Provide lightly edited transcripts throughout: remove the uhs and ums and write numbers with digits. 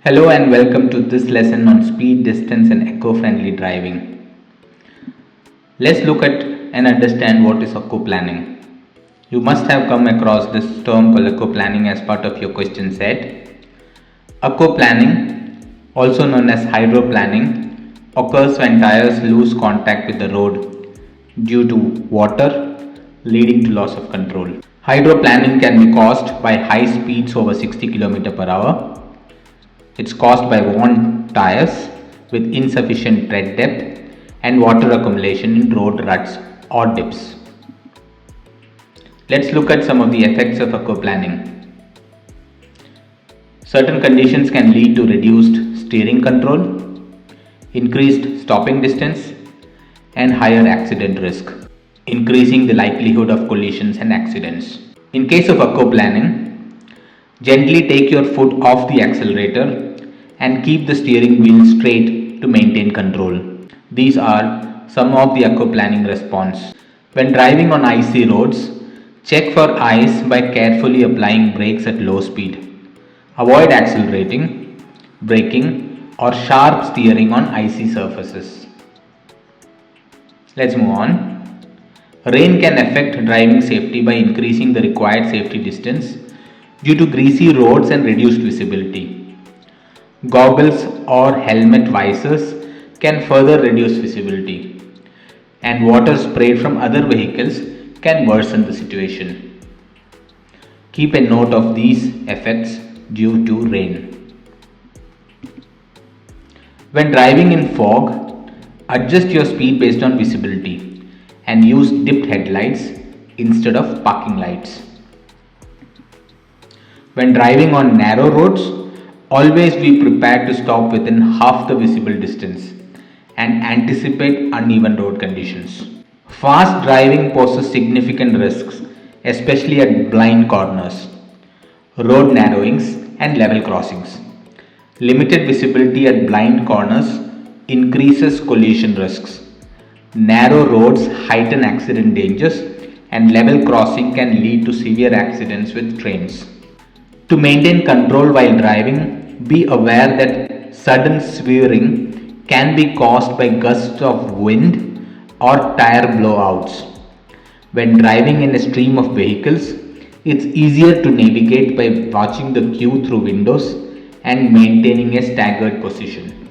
Hello and welcome to this lesson on speed, distance and eco-friendly driving. Let's look at and understand what is eco-planning. You must have come across this term called eco-planning as part of your question set. Eco-planning, also known as hydroplanning, occurs when tires lose contact with the road due to water, leading to loss of control. Hydroplanning can be caused by high speeds over 60 km per hour. It's caused by worn tires with insufficient tread depth and water accumulation in road ruts or dips. Let's look at some of the effects of eco-planning. Certain conditions can lead to reduced steering control, increased stopping distance, and higher accident risk, increasing the likelihood of collisions and accidents. In case of eco-planning, gently take your foot off the accelerator and keep the steering wheel straight to maintain control. These are some of the eco-planning response. When driving on icy roads, check for ice by carefully applying brakes at low speed. Avoid accelerating, braking, or sharp steering on icy surfaces. Let's move on. Rain can affect driving safety by increasing the required safety distance due to greasy roads and reduced visibility. Goggles or helmet visors can further reduce visibility, and water sprayed from other vehicles can worsen the situation. Keep a note of these effects due to rain. When driving in fog, adjust your speed based on visibility and use dipped headlights instead of parking lights. When driving on narrow roads, always be prepared to stop within half the visible distance and anticipate uneven road conditions. Fast driving poses significant risks, especially at blind corners, road narrowings, and level crossings. Limited visibility at blind corners increases collision risks. Narrow roads heighten accident dangers, and level crossing can lead to severe accidents with trains. To maintain control while driving, be aware that sudden swerving can be caused by gusts of wind or tire blowouts. When driving in a stream of vehicles, it's easier to navigate by watching the queue through windows and maintaining a staggered position.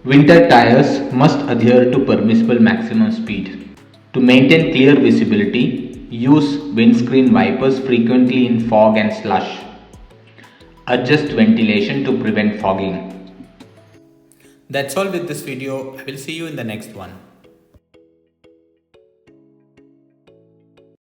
Winter tires must adhere to permissible maximum speed. To maintain clear visibility, use windscreen wipers frequently in fog and slush. Adjust ventilation to prevent fogging. That's all with this video. I will see you in the next one.